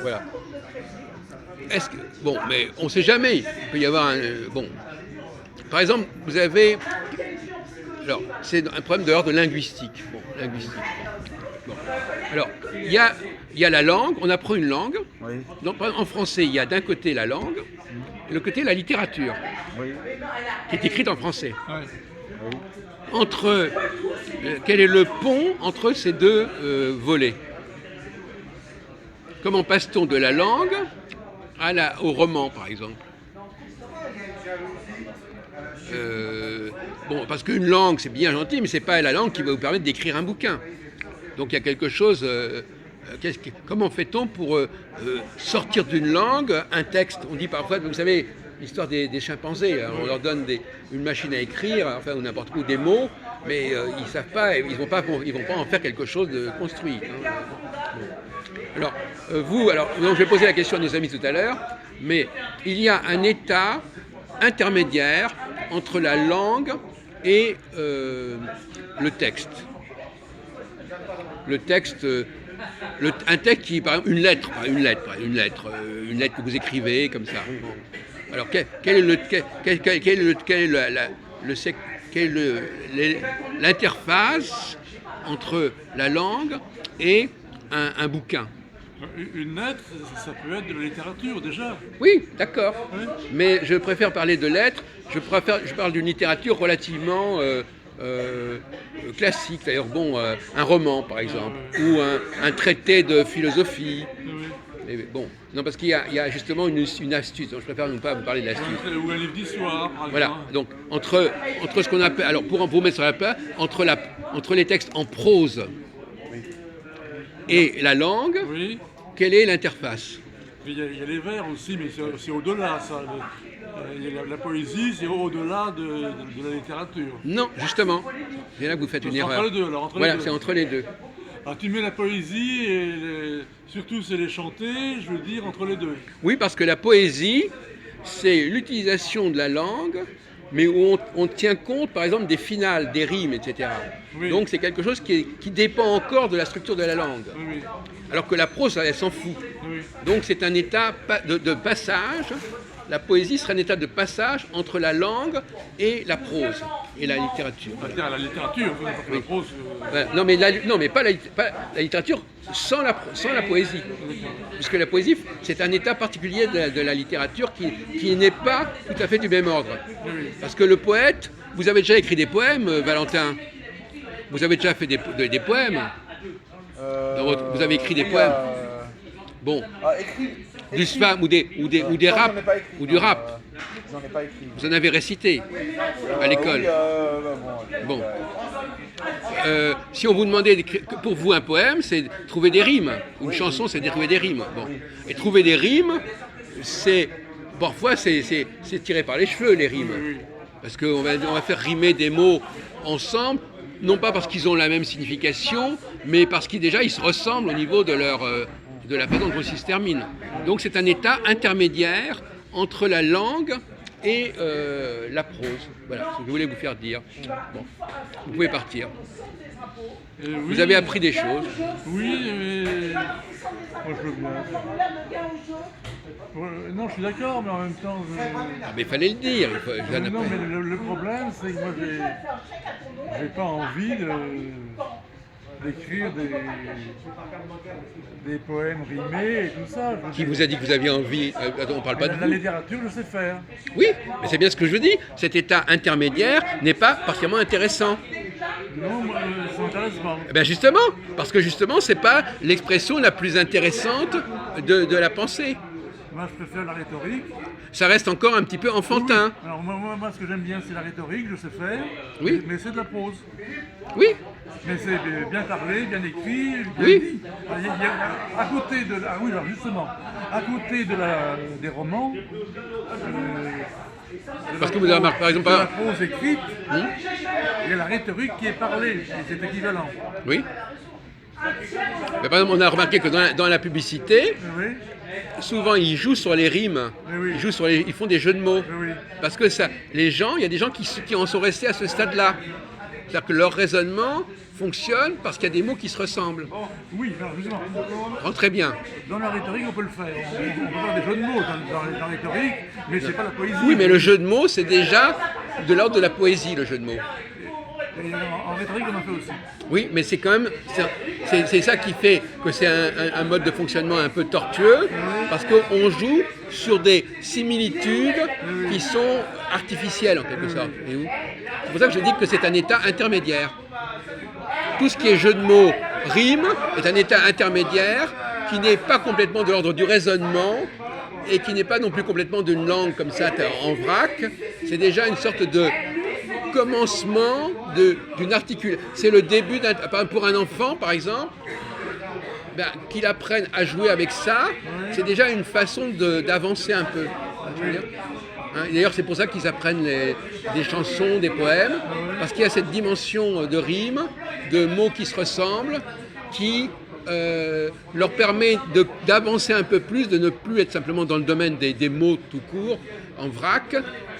voilà. Bon, mais on ne sait jamais. Il peut y avoir bon. Par exemple, vous avez. Alors, c'est un problème de linguistique. Bon, linguistique. Bon. Alors, il y a la langue, on apprend une langue. Oui. Donc, en français, il y a d'un côté la langue, et de l'autre côté la littérature, Oui. qui est écrite en français. Oui. Quel est le pont entre ces deux volets? Comment passe-t-on de la langue au roman, par exemple? Bon, parce qu'une langue, c'est bien gentil, mais c'est pas la langue qui va vous permettre d'écrire un bouquin. Donc il y a quelque chose. Comment fait-on pour sortir d'une langue un texte? On dit parfois, vous savez, l'histoire des chimpanzés. Hein, on leur donne une machine à écrire, enfin ou n'importe où des mots, mais ils savent pas, ils vont pas en faire quelque chose de construit. Hein. Bon. Alors donc je vais poser la question à nos amis tout à l'heure, mais il y a un état intermédiaire entre la langue et le texte. Le texte, un texte qui, par exemple, une lettre que vous écrivez comme ça. Alors quelle est l'interface entre la langue et un bouquin? Une lettre, ça peut être de la littérature déjà. Oui, d'accord. Oui. Mais je préfère parler de lettres. Je parle d'une littérature relativement classique. D'ailleurs, bon, un roman, par exemple, ou un traité de philosophie. Oui. Mais bon, non, parce qu'il y a justement une astuce. Donc je préfère ne pas vous parler de l'astuce. Ou un livre d'histoire, par Voilà. exemple. Donc entre ce qu'on appelle, alors pour vous mettre sur la place, entre les textes en prose et la langue, Oui. quelle est l'interface? Il y a les vers aussi, mais c'est au-delà, ça. La poésie, c'est au-delà de la littérature. Non, justement. C'est là que vous faites une C'est erreur. entre les deux, alors, entre les Voilà, deux. c'est entre les deux. Alors, tu mets la poésie et surtout c'est les chanter, je veux dire, entre les deux. Oui, parce que la poésie, c'est l'utilisation de la langue, mais où on tient compte, par exemple, des finales, des rimes, etc. Oui. Donc c'est quelque chose qui dépend encore de la structure de la langue. Oui, Alors que la prose, elle s'en fout. oui. Donc c'est un état de passage. La poésie serait un état de passage entre la langue et la prose et la littérature. C'est-à-dire la littérature, pas que la prose. Voilà. Non, mais pas la littérature sans la poésie. Puisque la poésie, c'est un état particulier de la littérature qui n'est pas tout à fait du même ordre. Parce que le poète, vous avez déjà écrit des poèmes, Valentin? Vous avez déjà fait des poèmes? Vous avez écrit des poèmes? Bon, Écrit. du slam ou des Non, rap, j'en ai pas écrit, ou du non, rap. J'en ai pas écrit. Vous en avez récité à l'école. Oui, Bon. Si on vous demandait d'écrire, pour vous un poème, c'est trouver des rimes. Une chanson, c'est de trouver des rimes. Bon. Et trouver des rimes, parfois c'est tiré par les cheveux, les rimes. Parce qu'on va faire rimer des mots ensemble, non pas parce qu'ils ont la même signification, mais parce qu'ils déjà ils se ressemblent au niveau de la façon dont ils se terminent. Donc c'est un état intermédiaire entre la langue et la prose. Voilà ce que je voulais vous faire dire. Bon. Vous pouvez partir. Vous avez appris des choses. Oui, mais. Moi je veux bien. Non, je suis d'accord, mais en même temps. Ah, mais il fallait le dire. Non, mais le problème, c'est que moi j'ai pas envie d'écrire des poèmes rimés et tout ça. Qui vous a dit que vous aviez envie? Attends, on parle pas de La vous. littérature, je sais faire. Oui, mais c'est bien ce que je vous dis. Cet état intermédiaire n'est pas particulièrement intéressant. Non, moi, ça m'intéresse pas. Eh bien justement, parce que justement, c'est pas l'expression la plus intéressante de la pensée. Moi, je préfère la rhétorique. Ça reste encore un petit peu enfantin. Alors, moi, ce que j'aime bien, c'est la rhétorique, je sais faire. Oui. Mais c'est de la prose. Oui, Mais c'est bien parlé, bien écrit, bien Oui. dit. À côté de oui, alors justement, à côté des romans, parce que vous avez remarqué, par exemple, de la prose écrite, Hmm. il y a la rhétorique qui est parlée, et c'est équivalent. Oui. Mais par exemple, on a remarqué que dans la publicité, Oui, souvent ils jouent sur les rimes, Oui. ils font des jeux de mots. oui, Parce que ça, il y a des gens qui en sont restés à ce stade-là. C'est-à-dire que leur raisonnement fonctionne parce qu'il y a des mots qui se ressemblent. Oui, alors justement, Très bien. dans la rhétorique, on peut le faire. On peut faire des jeux de mots dans la rhétorique, mais c'est pas la poésie. Oui, mais le jeu de mots, c'est déjà de l'ordre de la poésie, le jeu de mots. Et en rhétorique, on en fait aussi. Oui, mais c'est quand même, c'est ça qui fait que c'est un mode de fonctionnement un peu tortueux, parce qu'on joue sur des similitudes qui sont artificielles en quelque sorte. C'est pour ça que je dis que c'est un état intermédiaire. Tout ce qui est jeu de mots, rime, est un état intermédiaire qui n'est pas complètement de l'ordre du raisonnement et qui n'est pas non plus complètement d'une langue comme ça en vrac. C'est déjà une sorte de commencement d'une articulation. C'est le début pour un enfant, par exemple, qu'il apprenne à jouer avec ça, c'est déjà une façon d'avancer un peu. D'ailleurs, c'est pour ça qu'ils apprennent des chansons, des poèmes, parce qu'il y a cette dimension de rime, de mots qui se ressemblent, qui leur permet d'avancer un peu plus, de ne plus être simplement dans le domaine des mots tout court, en vrac,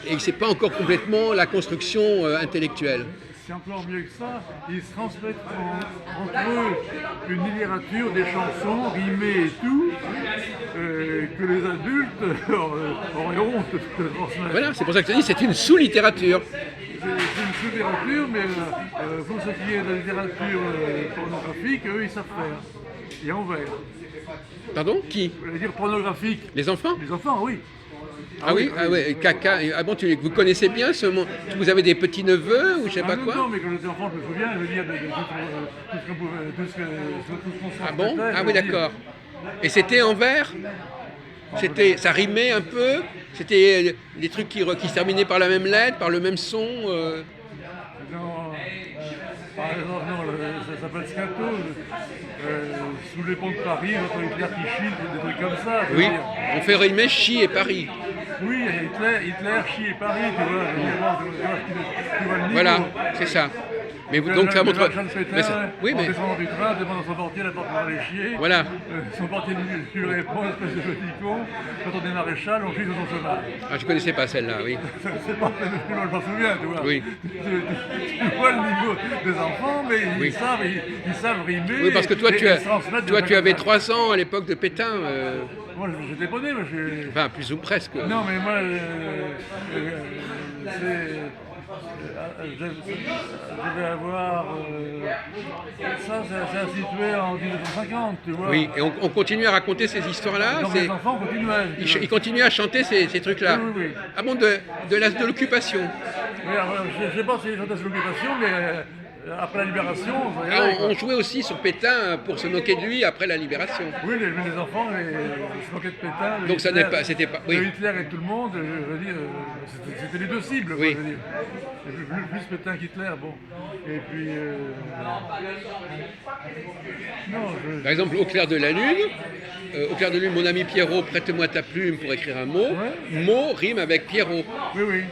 et c'est pas encore complètement la construction intellectuelle. C'est encore mieux que ça, ils se transmettent entre eux une littérature, des chansons rimées et tout, que les adultes auraient honte de transmettre. Voilà, c'est pour ça que je te dis, c'est une sous-littérature. C'est une sous-littérature, mais pour ce qui est de la littérature pornographique, eux ils savent faire. Et en vers. Pardon? Qui? Je veux dire pornographique. Les enfants? Les enfants, oui. Ah oui, caca. Ah bon, vous connaissez bien ce mot? Vous avez des petits-neveux ou je sais pas quoi? Non, mais quand j'étais enfant, je me souviens, je veux dire, de tout ce qu'on pouvait, tout ce qu'on Ah bon? s'entendait, Ah oui, d'accord. Et c'était en vers? Ça rimait un peu? C'était des trucs qui se terminaient par la même lettre, par le même son Non, par exemple, non, ça s'appelle Scato, sous les ponts de Paris, notre Hitler qui chie, des trucs comme ça. Oui, on fait rimer Chi et Paris. Oui, Hitler, Chi et Paris, tu vois, tu vois le niveau. Voilà, c'est ça. Mais donc ça montre. Oui, en mais. descendant du train, demandant son portier, la porte pour aller chier. Voilà. Son portier lui répond, espèce de petit con. Quand on est maréchal, on chie sur son cheval. Ah, je connaissais pas celle-là, oui. C'est pas je m'en souviens, tu vois. Oui. Tu vois le niveau des enfants, mais Oui. ils savent rimer. Oui, parce que toi, tu avais ans. 3 ans à l'époque de Pétain. Moi, j'étais bonnet, mais je. Enfin, plus ou presque. Non, mais moi, je vais avoir. Ça, c'est situé en 1950, tu vois. Oui, et on continue à raconter ces histoires-là. Donc les enfants continuent à. Ils continuent à chanter ces trucs-là. Oui, oui, oui. Ah bon, de l'occupation. Mais, je ne sais pas si les chantaient sur l'occupation, mais après la libération. On jouait aussi sur Pétain pour se moquer de lui après la libération. Oui, les enfants, ils se moquaient de Pétain. Donc ça n'est pas, c'était pas. Oui. Hitler et tout le monde, je veux dire, c'était les deux cibles, Oui. je veux dire. Plus Pétain qu'Hitler, bon. Et puis. Non, Par exemple, au clair de la lune, mon ami Pierrot, prête-moi ta plume pour écrire un mot. Ouais. Mot rime avec Pierrot. Oui, oui.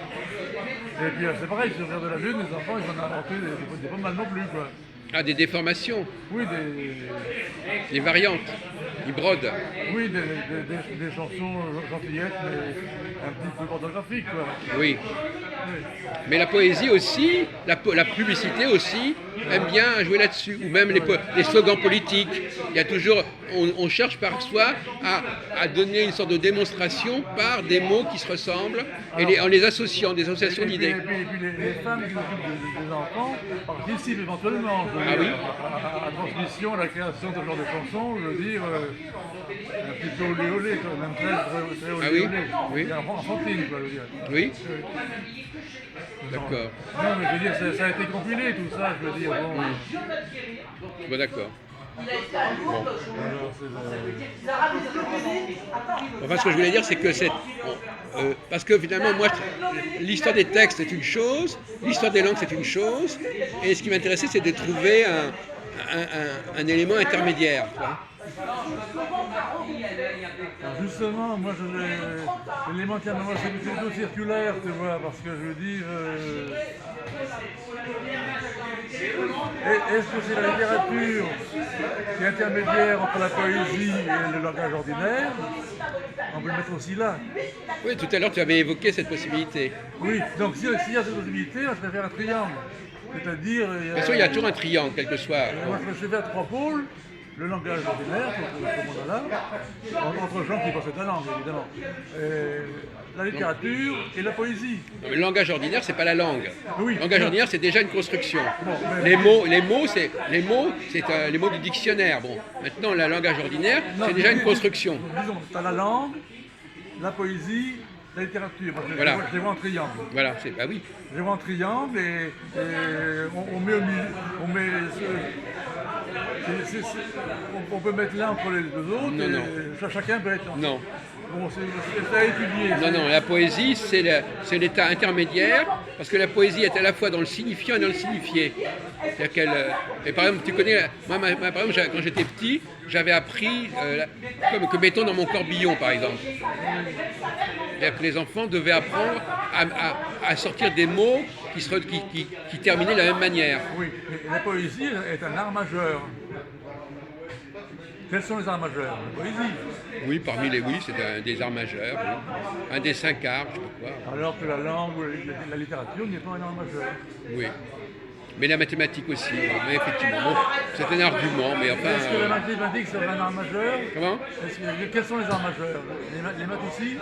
Et puis c'est pareil, sur le clair de la lune, les enfants, ils en ont inventé des pas mal non plus, quoi. Ah, des déformations, Oui, des variantes. Ils brodent. oui, des chansons gentillettes, mais un petit peu pornographiques, quoi. Oui. Oui. Mais la poésie aussi, la publicité aussi, aime bien jouer là-dessus. Ou même les slogans politiques. Il y a toujours, on cherche parfois à donner une sorte de démonstration par des mots qui se ressemblent et en les associant, des associations d'idées. Et puis les femmes qui s'occupent des enfants participent éventuellement Ah oui. à la transmission, à la création de ce genre de chansons, je veux dire, un petit peu olé olé, même très olé Ah oui, olé. oui. Et enfantine, quoi, je veux dire. Oui. D'accord. Non, mais je veux dire, ça a été compilé tout ça, je veux dire. Bon. Bon, d'accord. Enfin, ce que je voulais dire, c'est que parce que finalement, moi, l'histoire des textes c'est une chose, l'histoire des langues c'est une chose, et ce qui m'intéressait, c'est de trouver un élément intermédiaire. Quoi. Alors justement, moi, l'élément moi, c'est plutôt circulaire, tu vois, parce que je veux dire. Est-ce que c'est la littérature qui est intermédiaire entre la poésie et le langage ordinaire? On peut le mettre aussi là. Oui, tout à l'heure, tu avais évoqué cette possibilité. Oui, donc s'il y a cette possibilité, je préfère un triangle. C'est-à-dire... De toute façon, il y a toujours un triangle, quel que soit. Moi, je me suis fait à trois pôles. Le langage ordinaire, comme on a là, entre gens qui possèdent la langue, évidemment. La littérature et la poésie. Le langage ordinaire, c'est pas la langue. Oui. Le langage ordinaire, c'est déjà une construction. Bon, mais- Les mots, c'est les mots du dictionnaire. Bon, maintenant, le langage ordinaire, Non, c'est déjà mais une construction. Disons, tu as la langue, la poésie, la littérature. Moi, Voilà. Je les vois en triangle. Voilà, bah oui. Je les vois en triangle et on met au milieu. On peut mettre l'un entre les deux autres. Non, et non. Chacun peut être. Non. Bon, c'est à étudier. Non, non, la poésie, c'est l'état intermédiaire, parce que la poésie est à la fois dans le signifiant et dans le signifié. C'est-à-dire qu'elle, et par exemple, tu connais, moi, par exemple, quand j'étais petit, j'avais appris, comme que mettons dans mon corbillon, par exemple. C'est-à-dire que les enfants devaient apprendre à sortir des mots qui terminaient de la même manière. Oui, mais la poésie est un art majeur. Quels sont les arts majeurs? La poésie. Oui, oui, c'est un des arts majeurs, oui. Un des 5 arts, je sais pas quoi. Alors que la langue ou la littérature n'est pas un art majeur. Oui. Mais la mathématique aussi, mais effectivement, bon, c'est un argument, mais enfin... Est-ce que la mathématique serait un art majeur? Comment? Quels sont les arts majeurs? Les maths aussi?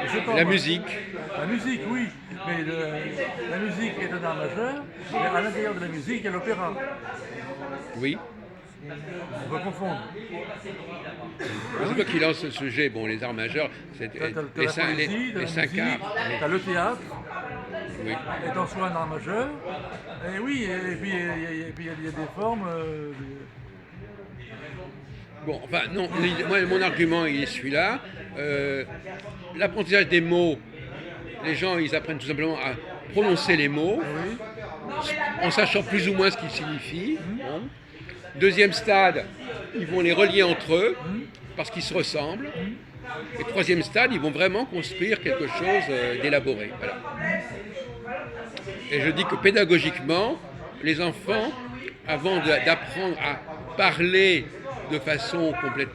Je sais pas, La moi. musique. La musique, oui. Mais la musique est un art majeur, mais à l'intérieur de la musique, il y a l'opéra. Oui. On peut confondre. C'est toi qui lance ce sujet, bon, les arts majeurs, c'est T'as la poésie, t'as la 5 musique, arts. t'as le théâtre, Oui. est en soi un art majeur. Et oui, et puis il y a des formes. Bon, enfin, non, moi, mon argument, il est celui-là. L'apprentissage des mots, les gens, ils apprennent tout simplement à prononcer les mots, Oui. en sachant plus ou moins ce qu'ils signifient. Bon. Deuxième stade, ils vont les relier entre eux, parce qu'ils se ressemblent. Et troisième stade, ils vont vraiment construire quelque chose d'élaboré. Voilà. Et je dis que pédagogiquement, les enfants, avant d'apprendre à parler de façon complète,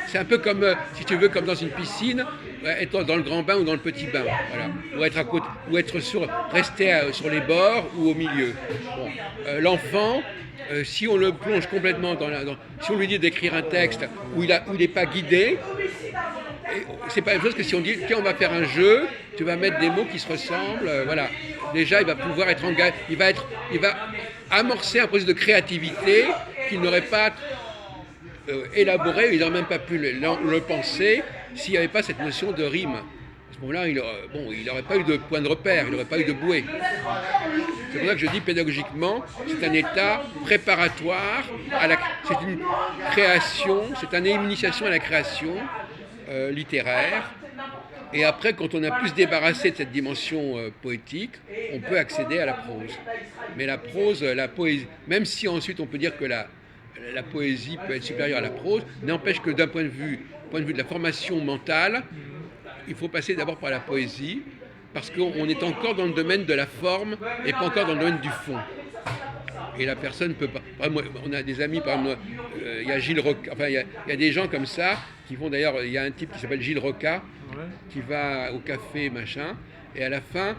c'est un peu comme, si tu veux, comme dans une piscine, être dans le grand bain ou dans le petit bain, voilà. Ou être à côté, ou être rester sur les bords ou au milieu. Bon. L'enfant, si on le plonge complètement si on lui dit d'écrire un texte où il n'est pas guidé, c'est pas la même chose que si on dit tiens, on va faire un jeu, tu vas mettre des mots qui se ressemblent, voilà. Déjà, il va pouvoir être engagé, il va amorcer un processus de créativité qu'il n'aurait pas élaboré, il n'aurait même pas pu le penser s'il n'y avait pas cette notion de rime. À ce moment-là, il n'aurait pas eu de point de repère, il n'aurait pas eu de bouée. C'est pour ça que je dis pédagogiquement, c'est un état préparatoire, c'est une création, c'est une initiation à la création littéraire. Et après, quand on a pu se débarrasser de cette dimension poétique, on peut accéder à la prose. Mais la prose, la poésie, même si ensuite on peut dire que la poésie peut être supérieure à la prose, n'empêche que d'un point de vue de la formation mentale, il faut passer d'abord par la poésie, parce qu'on est encore dans le domaine de la forme et pas encore dans le domaine du fond. Et la personne peut pas. On a des amis, par exemple, il y a Gilles Roca, enfin il y a des gens comme ça qui vont d'ailleurs, il y a un type qui s'appelle Gilles Roca, qui va au café, machin, et à la fin,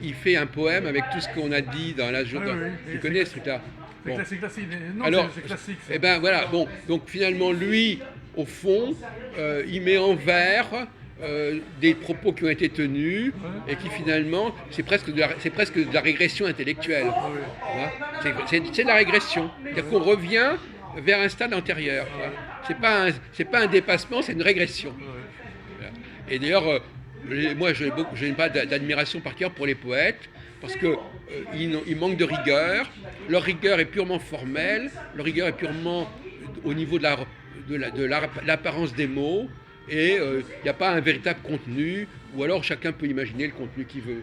il fait un poème avec tout ce qu'on a dit dans la journée. Tu connais ce truc-là? Bon. C'est classique. Non, alors, c'est classique. eh ben voilà, bon, donc finalement, lui, au fond, il met en vers des propos qui ont été tenus et qui finalement, c'est presque de la régression intellectuelle. Voilà. C'est de la régression. C'est-à-dire qu'on revient vers un stade antérieur. Voilà. C'est pas un dépassement, c'est une régression. Voilà. Et d'ailleurs, moi, je n'ai pas d'admiration particulière pour les poètes, parce qu'ils manquent de rigueur. Leur rigueur est purement formelle, leur rigueur est purement au niveau de l'apparence des mots, et il n'y a pas un véritable contenu, ou alors chacun peut imaginer le contenu qu'il veut.